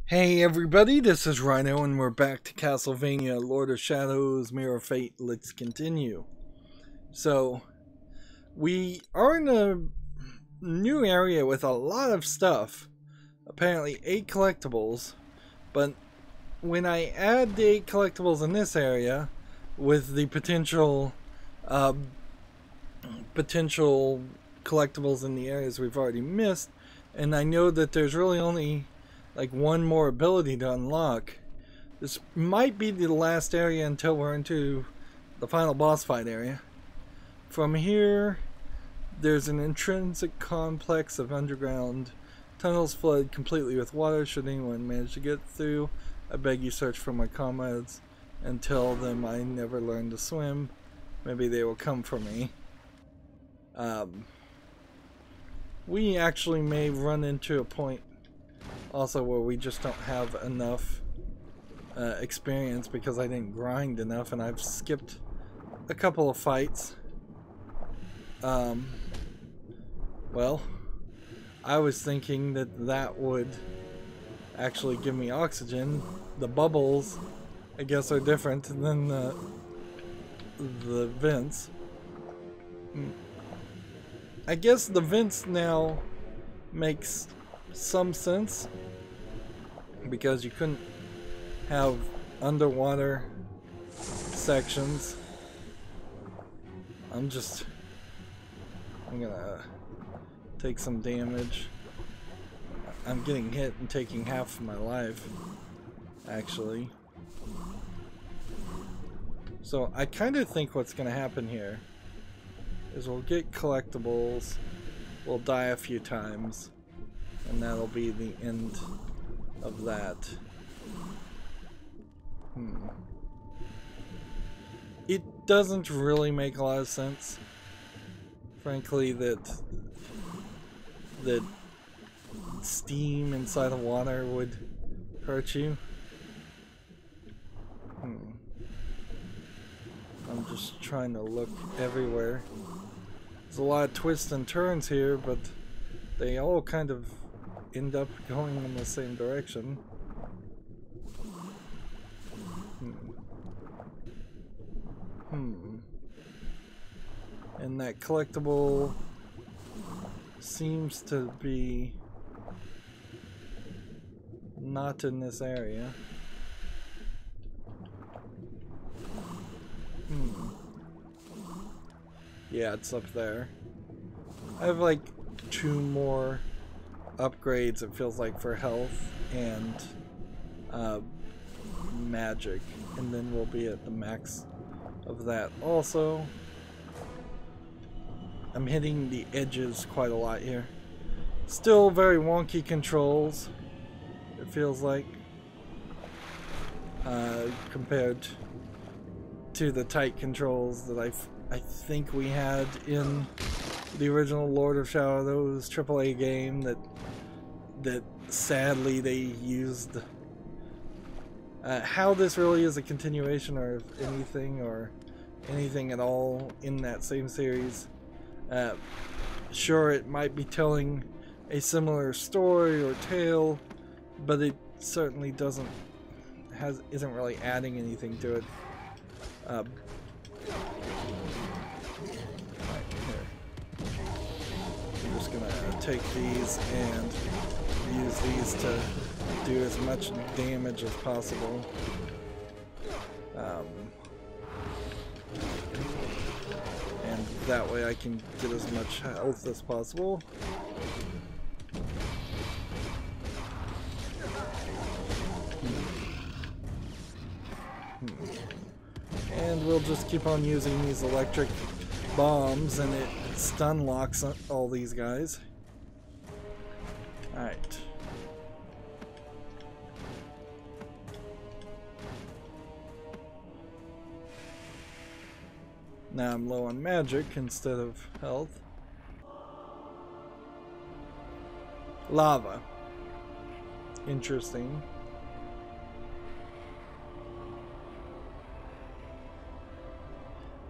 Hey everybody, this is Rydo and we're back to Castlevania, Lord of Shadows, Mirror of Fate. Let's continue. So, we are in a new area with a lot of stuff. Apparently 8 collectibles, but when I add the 8 collectibles in this area with the potential collectibles in the areas we've already missed, and I know that there's really only like one more ability to unlock. This might be the last area until we're into the final boss fight area. From here, there's an intrinsic complex of underground tunnels flooded completely with water. Should anyone manage to get through, I beg you search for my comrades and tell them I never learned to swim. Maybe they will come for me. We actually may run into a point also where we just don't have enough experience because I didn't grind enough and I've skipped a couple of fights. Well, I was thinking that would actually give me oxygen. The bubbles, I guess, are different than the vents. I guess the vents now makes some sense because you couldn't have underwater sections. I'm gonna take some damage. I'm getting hit and taking half of my life, actually. So I kind of think what's gonna happen here is we'll get collectibles, we'll die a few times, and that'll be the end of that. It doesn't really make a lot of sense, frankly, that steam inside of water would hurt you. I'm just trying to look everywhere. There's a lot of twists and turns here, but they all kind of end up going in the same direction. And that collectible seems to be not in this area. Yeah, it's up there. I have like 2 more upgrades, it feels like, for health and magic, and then we'll be at the max of that. Also, I'm hitting the edges quite a lot here. Still very wonky controls, it feels like, compared to the tight controls that I think we had in the original Lord of Shadows AAA game that sadly they used. How this really is a continuation or anything at all in that same series. Sure, it might be telling a similar story or tale, but it certainly isn't really adding anything to it. Right here. I'm just gonna take these and use these to do as much damage as possible. And that way I can get as much health as possible. And we'll just keep on using these electric bombs, and it stun locks all these guys. Alright. Now I'm low on magic instead of health. Lava. Interesting.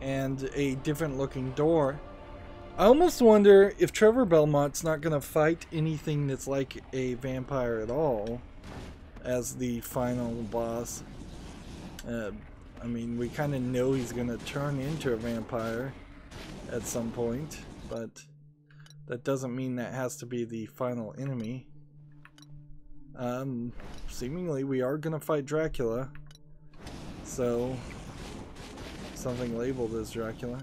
And a different looking door. I almost wonder if Trevor Belmont's not going to fight anything that's like a vampire at all. as the final boss. I mean, we kind of know he's gonna turn into a vampire at some point, but that doesn't mean that has to be the final enemy. Seemingly we are gonna fight Dracula, so something labeled as Dracula.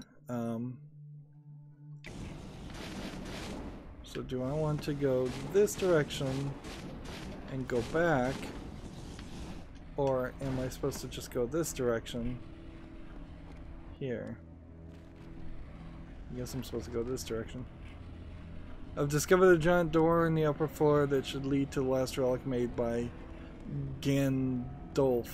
So do I want to go this direction and go back, or am I supposed to just go this direction here? I guess I'm supposed to go this direction. I've discovered a giant door in the upper floor that should lead to the last relic made by Gandalf.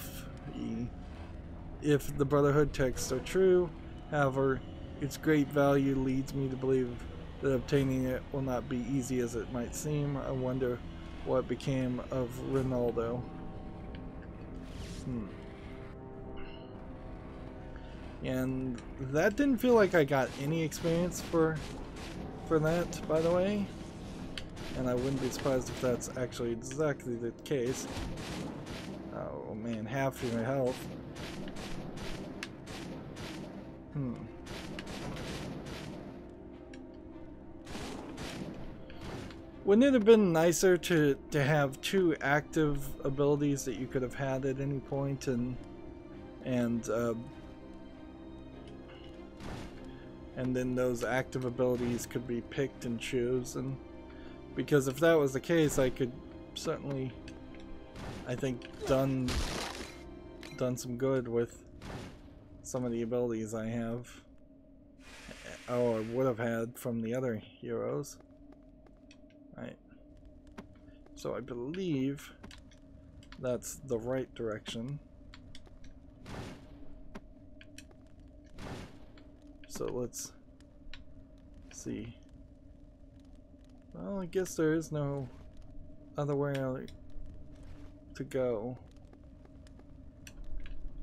If the Brotherhood texts are true, however, its great value leads me to believe that obtaining it will not be easy as it might seem. I wonder what became of Ronaldo. And that didn't feel like I got any experience for that, by the way. And I wouldn't be surprised if that's actually exactly the case. Oh man, half your health. Wouldn't it have been nicer to have two active abilities that you could have had at any point, and then those active abilities could be picked and chosen? Because if that was the case, I could certainly, I think, done some good with some of the abilities I have, or would have had from the other heroes. Right. So I believe that's the right direction. So let's see. Well, I guess there is no other way to go.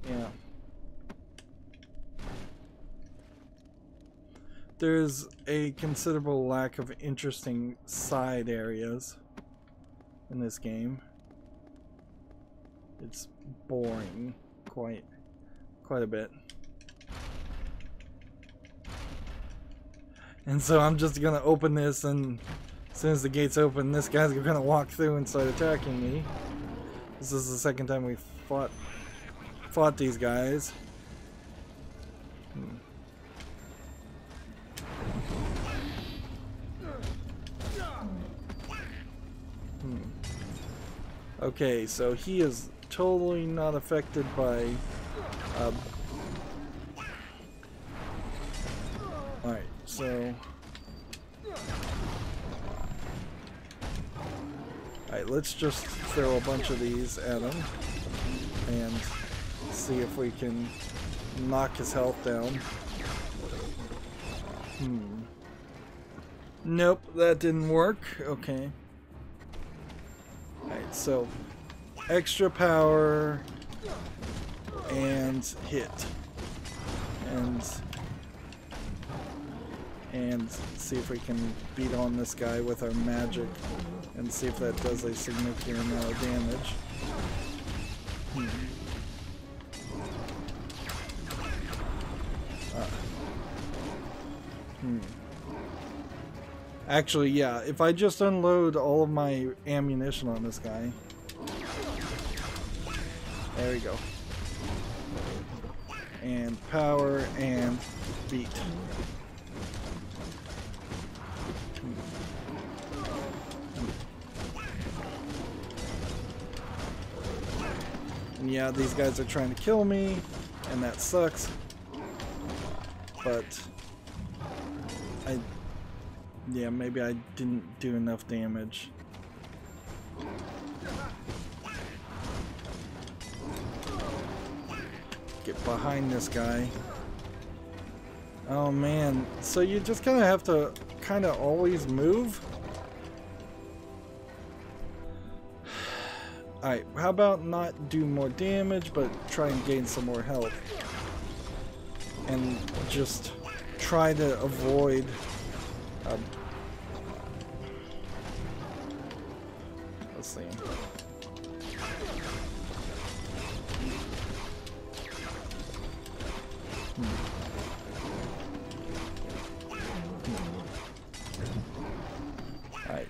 Yeah. There's a considerable lack of interesting side areas in this game. It's boring quite a bit. And so I'm just gonna open this, and as soon as the gates open, this guy's gonna walk through and start attacking me. This is the second time we fought these guys. Okay, so he is totally not affected by alright, so alright, let's just throw a bunch of these at him and see if we can knock his health down. Nope, that didn't work. Okay. Alright, so extra power and hit, and see if we can beat on this guy with our magic and see if that does a significant amount of damage. Actually, yeah, if I just unload all of my ammunition on this guy. There we go. And power and beat. And yeah, these guys are trying to kill me, and that sucks. But yeah, maybe I didn't do enough damage. Get behind this guy. Oh man, so you just kind of have to always move? Alright, how about not do more damage, but try and gain some more health? And just try to avoid let's see. Alright.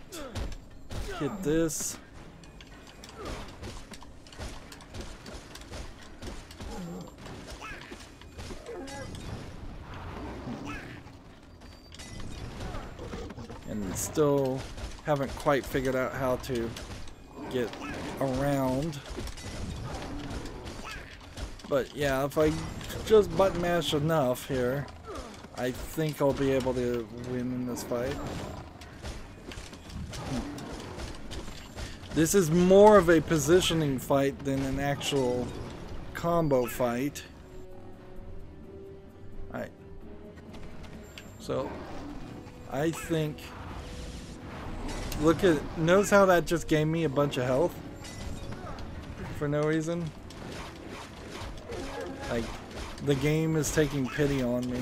Get this. And still haven't quite figured out how to get around. But yeah, if I just button mash enough here, I think I'll be able to win in this fight. This is more of a positioning fight than an actual combo fight. Alright. So, I think... Look at... Notice how that just gave me a bunch of health? For no reason? Like, the game is taking pity on me.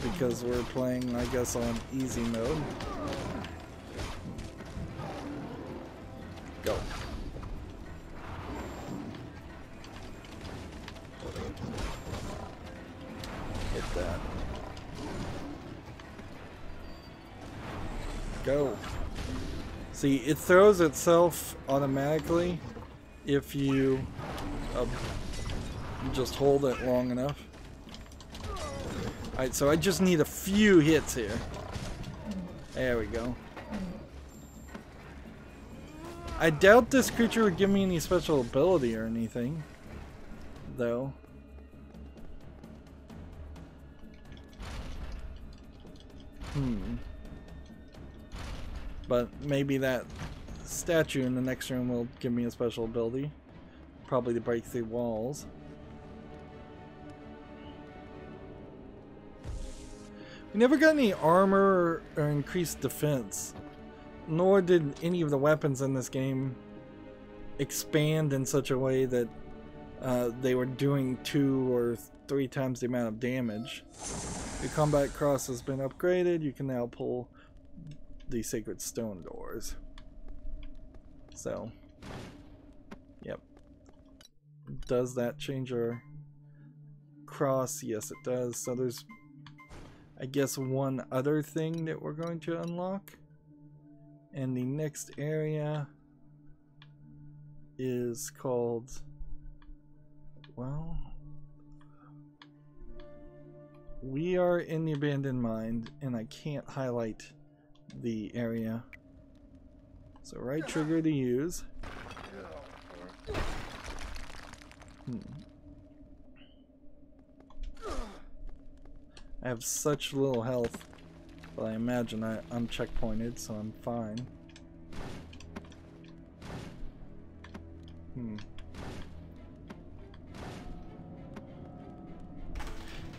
Because we're playing, I guess, on easy mode. Go. Hit that. Go. See, it throws itself automatically if you just hold it long enough. Alright, so I just need a few hits here. There we go. I doubt this creature would give me any special ability or anything, though. But maybe that statue in the next room will give me a special ability. Probably to break through walls. We never got any armor or increased defense. Nor did any of the weapons in this game expand in such a way that they were doing 2 or 3 times the amount of damage. Your combat cross has been upgraded. You can now pull the sacred stone doors. So, yep. Does that change our cross? Yes, it does. So there's, I guess, one other thing that we're going to unlock. And the next area is called, well, we are in the abandoned mine, and I can't highlight the area. So right trigger to use. I have such little health, but I imagine I'm checkpointed, so I'm fine.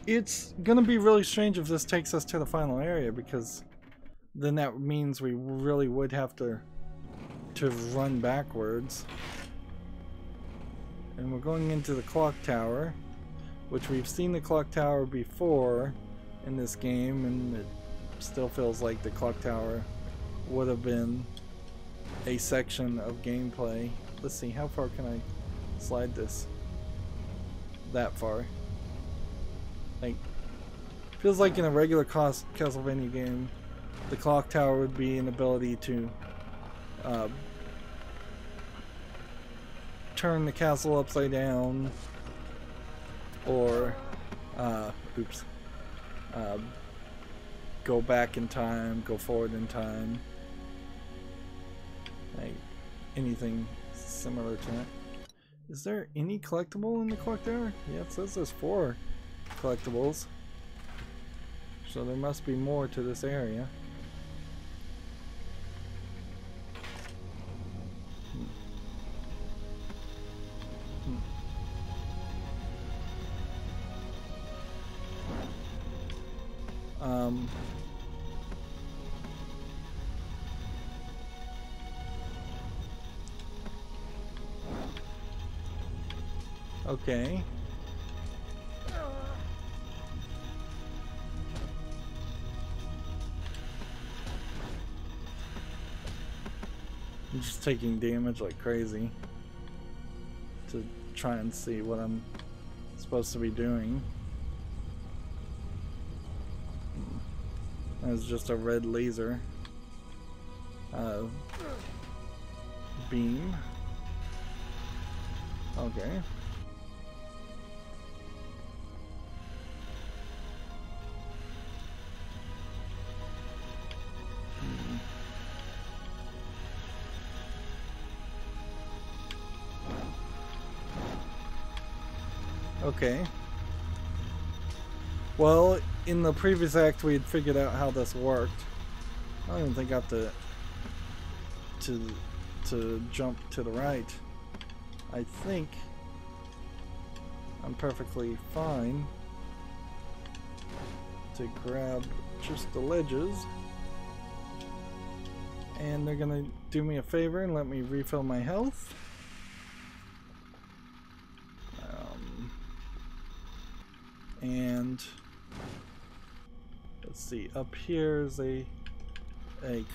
It's gonna be really strange if this takes us to the final area, because then that means we really would have to run backwards. And we're going into the clock tower, which we've seen the clock tower before in this game, and it still feels like the clock tower would have been a section of gameplay. Let's see, how far can I slide this? That far. Like, feels like in a regular Castlevania game, the clock tower would be an ability to turn the castle upside down, or go back in time, go forward in time, like anything similar to that. Is there any collectible in the clock tower? Yeah, it says there's 4 collectibles, so there must be more to this area. Okay. I'm just taking damage like crazy to try and see what I'm supposed to be doing. That's just a red laser beam. Okay. Okay. Well, in the previous act we had figured out how this worked. I don't even think I have to jump to the right. I think I'm perfectly fine to grab just the ledges. And they're gonna do me a favor and let me refill my health. And let's see, up here is a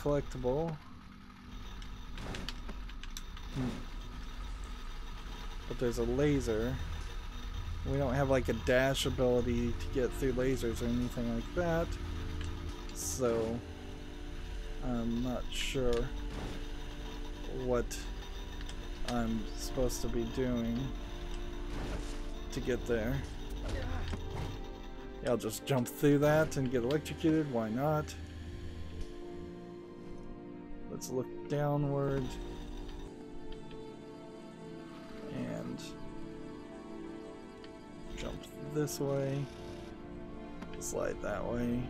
collectible. But there's a laser. We don't have like a dash ability to get through lasers or anything like that. So I'm not sure what I'm supposed to be doing to get there. Yeah, I'll just jump through that and get electrocuted. Why not? Let's look downward and jump this way, slide that way.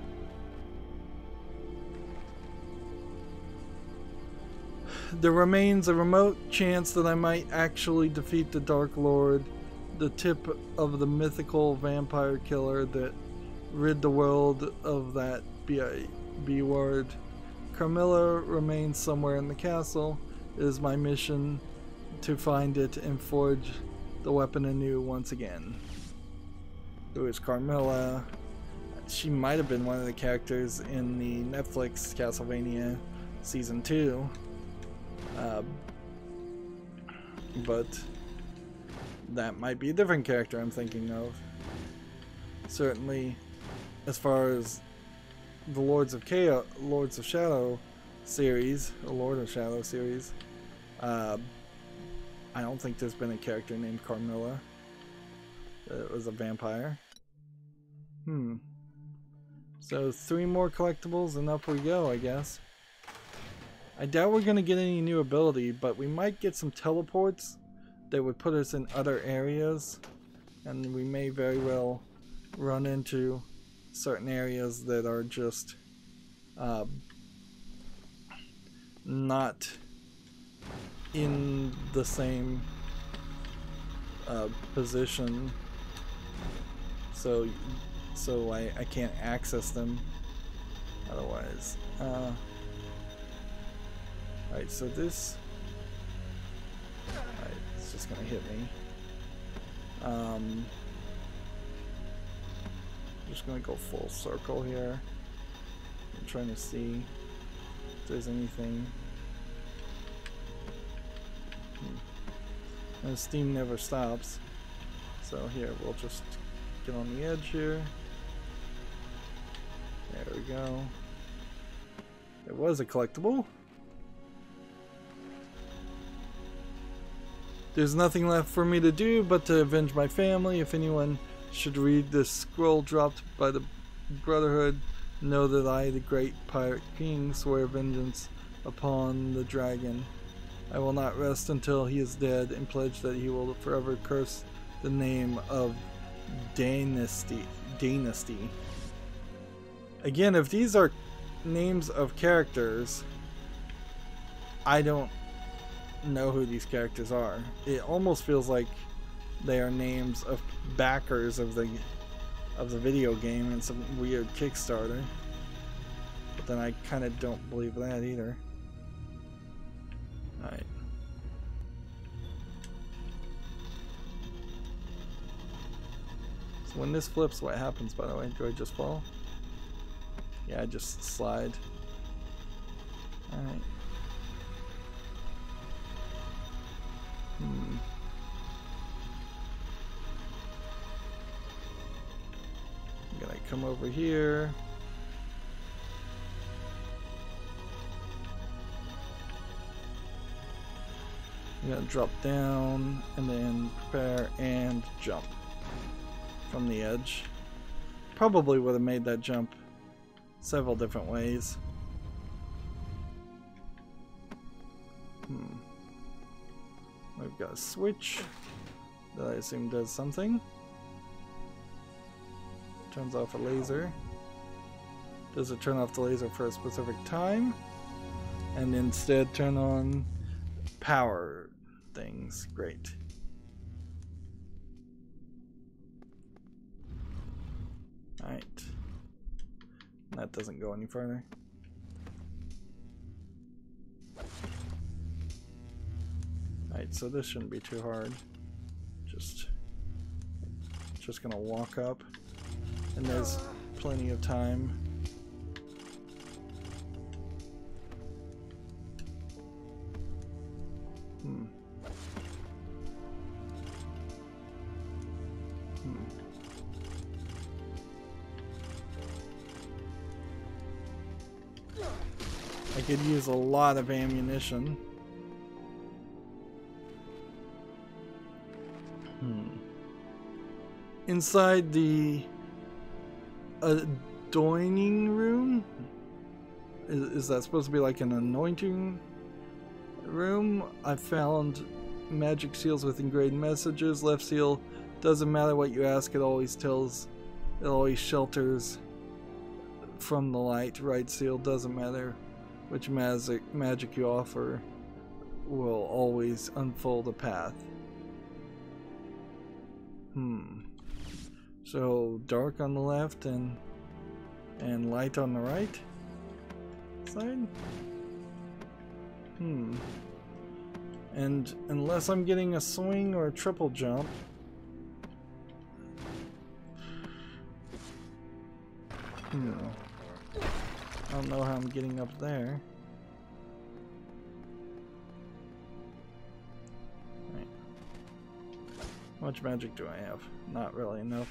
There remains a remote chance that I might actually defeat the Dark Lord, the tip of the mythical vampire killer that rid the world of that B word. Carmilla remains somewhere in the castle. It is my mission to find it and forge the weapon anew once again. Who is Carmilla? She might have been one of the characters in the Netflix Castlevania Season 2. But that might be a different character I'm thinking of. Certainly, as far as the Lords of Shadow series, the Lord of Shadow series, I don't think there's been a character named Carmilla that was a vampire. So 3 more collectibles and up we go, I guess. I doubt we're gonna get any new ability, but we might get some teleports that would put us in other areas, and we may very well run into certain areas that are just not in the same position, so I can't access them otherwise. Alright, so this... Alright, it's just gonna hit me. I'm just gonna go full circle here. I'm trying to see if there's anything. And steam never stops. So here, we'll just get on the edge here. There we go. There was a collectible. There's nothing left for me to do but to avenge my family. If anyone should read this scroll dropped by the Brotherhood, know that I, the great pirate king, swear vengeance upon the dragon. I will not rest until he is dead, and pledge that he will forever curse the name of Dynasty. Again, if these are names of characters, I don't know who these characters are. It almost feels like they are names of backers of the video game and some weird Kickstarter. But then I kind of don't believe that either. Alright. So when this flips, what happens, by the way? Do I just fall? Yeah, I just slide. Alright. come over here. I'm gonna drop down and then prepare and jump from the edge. Probably would have made that jump several different ways. We've got a switch that I assume does something. Turns off a laser. Does it turn off the laser for a specific time? And instead turn on power things. Great. Alright. That doesn't go any further. Alright, so this shouldn't be too hard. Just gonna walk up, and there's plenty of time. I could use a lot of ammunition. Inside the adorning room? Is that supposed to be like an anointing room? I found magic seals with engraved messages. Left seal, doesn't matter what you ask, it always shelters from the light. Right seal, doesn't matter which magic you offer, will always unfold a path. So dark on the left and light on the right side? And unless I'm getting a swing or a triple jump, I don't know how I'm getting up there. Right. How much magic do I have? Not really enough.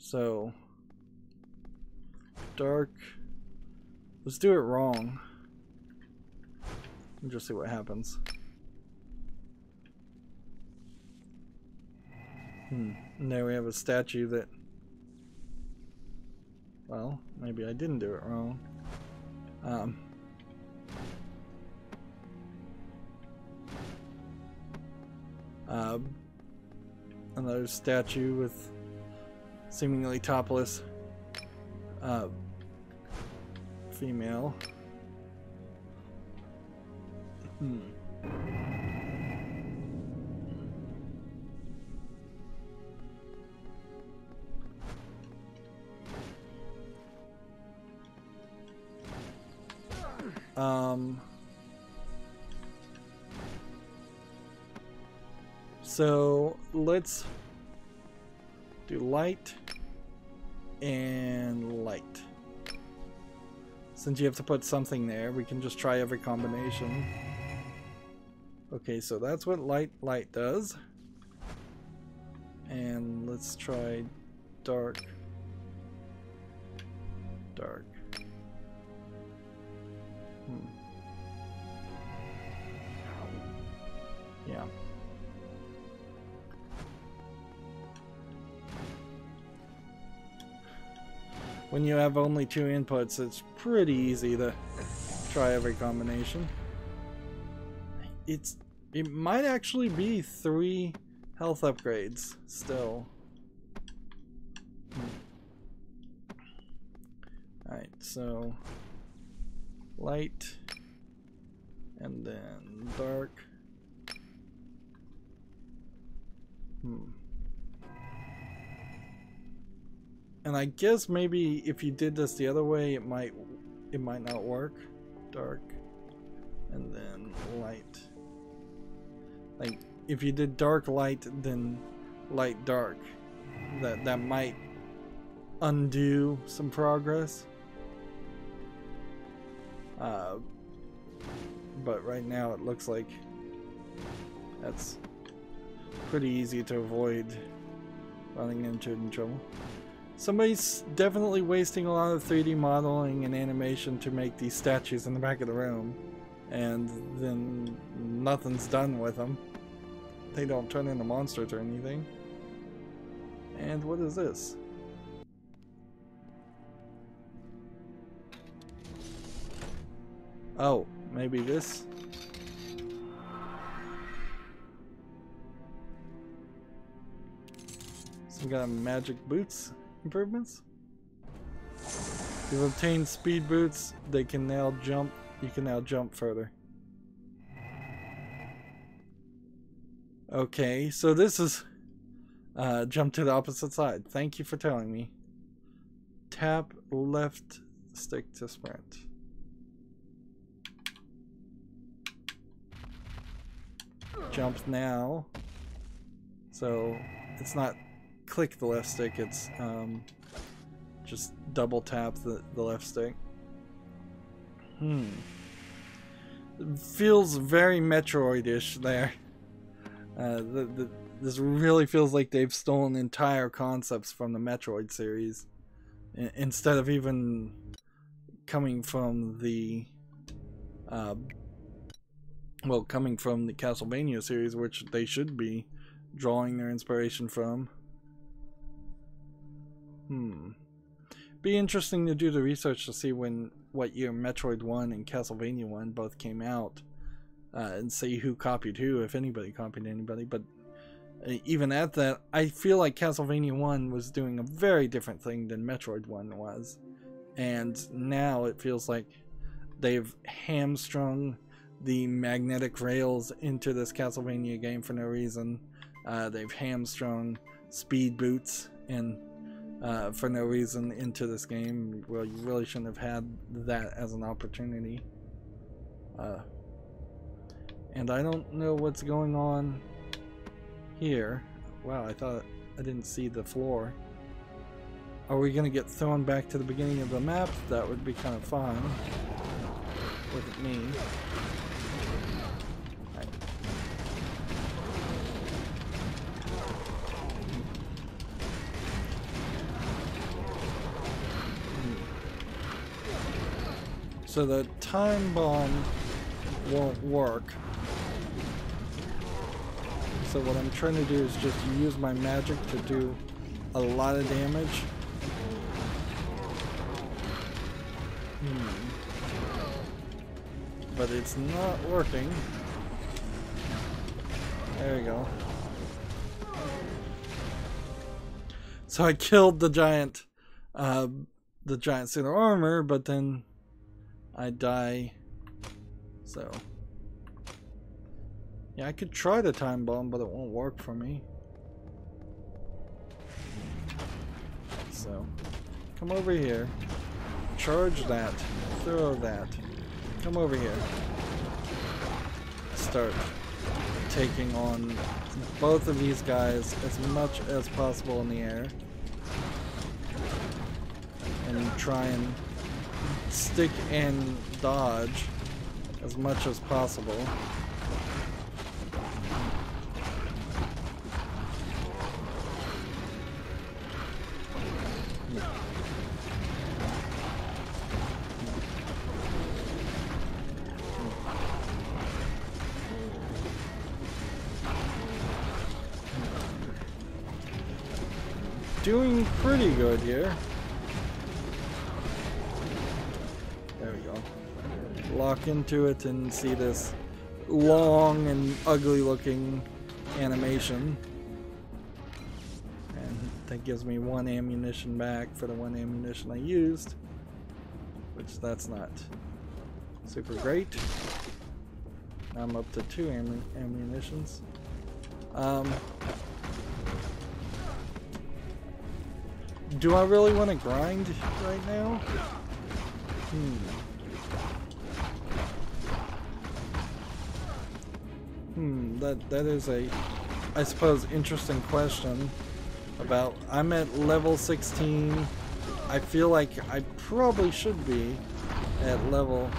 So, dark. Let's do it wrong. And just see what happens. And there we have a statue that, well, maybe I didn't do it wrong. Another statue with seemingly topless female. So let's do light and light. Since you have to put something there, we can just try every combination. Okay, so that's what light does. And let's try dark. Dark. Yeah. When you have only 2 inputs, it's pretty easy to try every combination. It might actually be 3 health upgrades still. Alright, so light and then dark. And I guess maybe if you did this the other way, it might not work. Dark and then light. Like if you did dark light then light dark, that might undo some progress. But right now it looks like that's pretty easy to avoid running into trouble. Somebody's definitely wasting a lot of 3D modeling and animation to make these statues in the back of the room, and then nothing's done with them. They don't turn into monsters or anything. And what is this? Oh, maybe this? Some kind of magic boots improvements? You've obtained speed boots. They can now jump. You can now jump further. Okay, so this is jump to the opposite side. Thank you for telling me. Tap left stick to sprint. Jump now. So it's not click the left stick, it's just double tap the left stick. It feels very Metroid-ish there. This really feels like they've stolen entire concepts from the Metroid series, instead of even coming from the coming from the Castlevania series, which they should be drawing their inspiration from. Be interesting to do the research to see what year Metroid 1 and Castlevania 1 both came out, and see who copied who, if anybody copied anybody. But even at that, I feel like Castlevania 1 was doing a very different thing than Metroid 1 was, and now it feels like they've hamstrung the magnetic rails into this Castlevania game for no reason. They've hamstrung speed boots and for no reason into this game. Well, you really shouldn't have had that as an opportunity. And I don't know what's going on here. Wow, I thought I didn't see the floor. Are we gonna get thrown back to the beginning of the map? That would be kind of fun. Look at me. So the time bomb won't work. So what I'm trying to do is just use my magic to do a lot of damage. But it's not working. There we go. So I killed the giant suit of armor, but then I die. So yeah, I could try the time bomb, but it won't work for me. So come over here, charge that, throw that, come over here, start taking on both of these guys as much as possible in the air, and try and stick and dodge as much as possible. Doing pretty good here. There we go. Lock into it and see this long and ugly looking animation. And that gives me 1 ammunition back for the 1 ammunition I used, which that's not super great. Now I'm up to 2 ammunitions. Do I really want to grind right now? That is a, I suppose, interesting question. About, I'm at level 16. I feel like I probably should be at level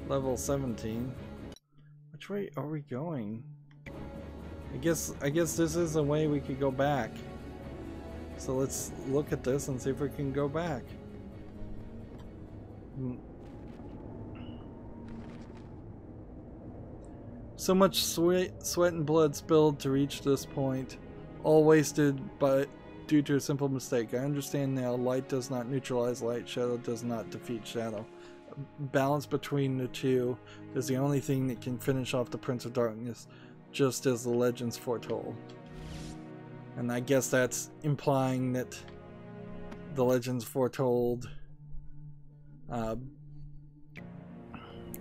17. Which way are we going? I guess this is a way we could go back. So let's look at this and see if we can go back. So much sweat and blood spilled to reach this point, all wasted due to a simple mistake. I understand now, light does not neutralize light, shadow does not defeat shadow. Balance between the two is the only thing that can finish off the Prince of Darkness, just as the legends foretold. And I guess that's implying that the legends foretold, I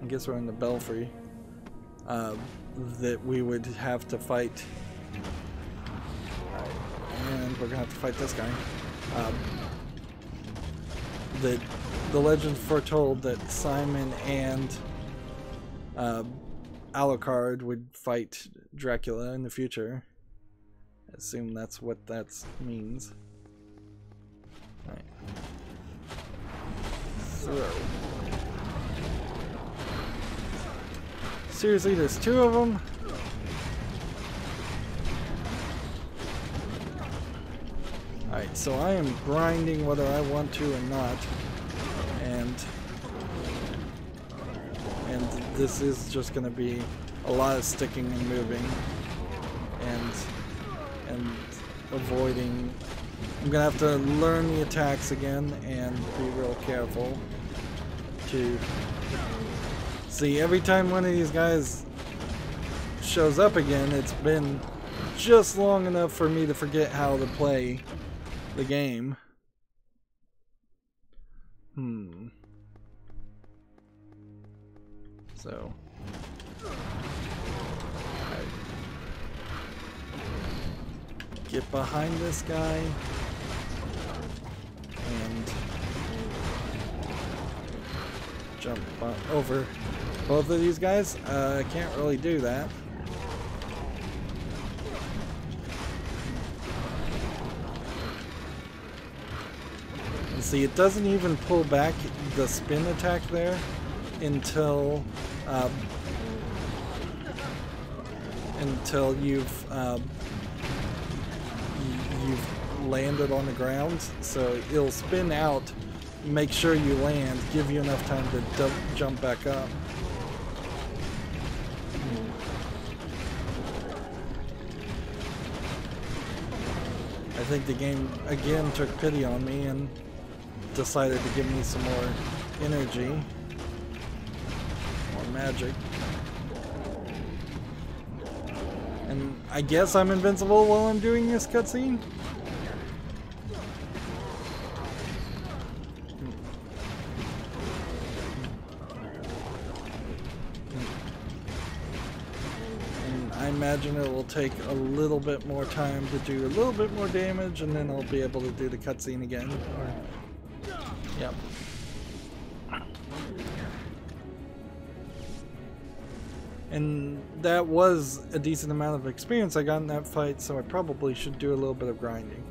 guess we're in the Belfry, that we would have to fight, and we're gonna have to fight this guy. That the legend foretold that Simon and Alucard would fight Dracula in the future. I assume that's what that means. Alright. Throw. Seriously, there's two of them? Alright, so I am grinding whether I want to or not. And this is just going to be a lot of sticking and moving and avoiding. I'm going to have to learn the attacks again and be real careful to see. Every time one of these guys shows up again, it's been just long enough for me to forget how to play the game. So get behind this guy and jump over both of these guys. I can't really do that. And see, it doesn't even pull back the spin attack there until you've landed on the ground. So it'll spin out, make sure you land, give you enough time to jump back up. I think the game again took pity on me and decided to give me some more energy, more magic. And I guess I'm invincible while I'm doing this cutscene? And I imagine it will take a little bit more time to do a little bit more damage, and then I'll be able to do the cutscene again. Yep. And that was a decent amount of experience I got in that fight, so I probably should do a little bit of grinding.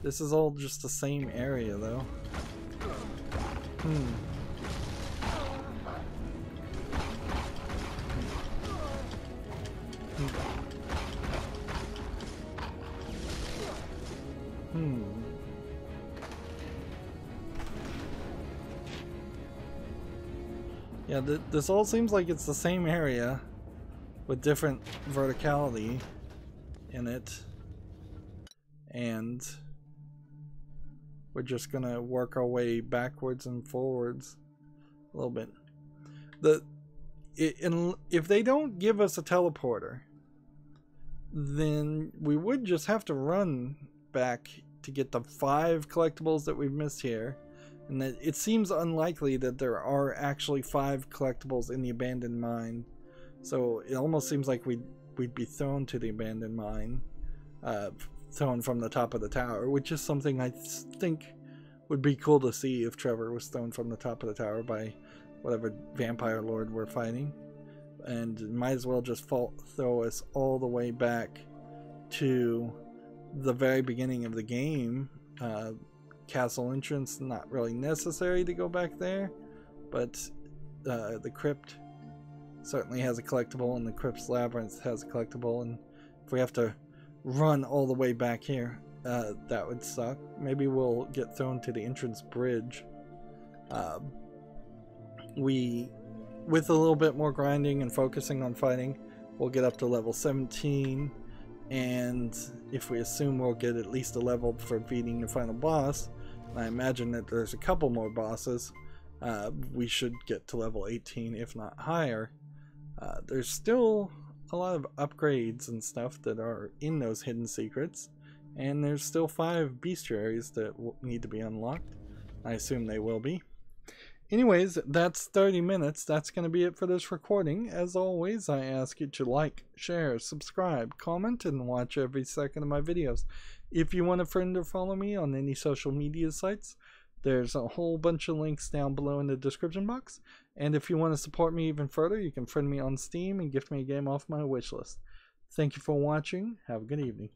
This is all just the same area, though. Yeah, this all seems like it's the same area with different verticality in it, and we're just gonna work our way backwards and forwards a little bit. If they don't give us a teleporter, then we would just have to run back to get the 5 collectibles that we've missed here. And that it seems unlikely that there are actually 5 collectibles in the abandoned mine. So it almost seems like we'd be thrown to the abandoned mine, thrown from the top of the tower, which is something I think would be cool to see if Trevor was thrown from the top of the tower by whatever vampire lord we're fighting. And might as well just throw us all the way back to the very beginning of the game. Castle entrance, not really necessary to go back there, but the crypt certainly has a collectible, and the Crypt's Labyrinth has a collectible, and if we have to run all the way back here, that would suck. Maybe we'll get thrown to the entrance bridge. With a little bit more grinding and focusing on fighting, we'll get up to level 17, and if we assume we'll get at least a level for beating the final boss, and I imagine that there's a couple more bosses, we should get to level 18, if not higher. There's still a lot of upgrades and stuff that are in those hidden secrets, and there's still 5 bestiaries that need to be unlocked. I assume they will be. Anyways, that's 30 minutes. That's going to be it for this recording. As always, I ask you to like, share, subscribe, comment, and watch every second of my videos. If you want a friend or follow me on any social media sites, there's a whole bunch of links down below in the description box. And if you want to support me even further, you can friend me on Steam and gift me a game off my wishlist. Thank you for watching. Have a good evening.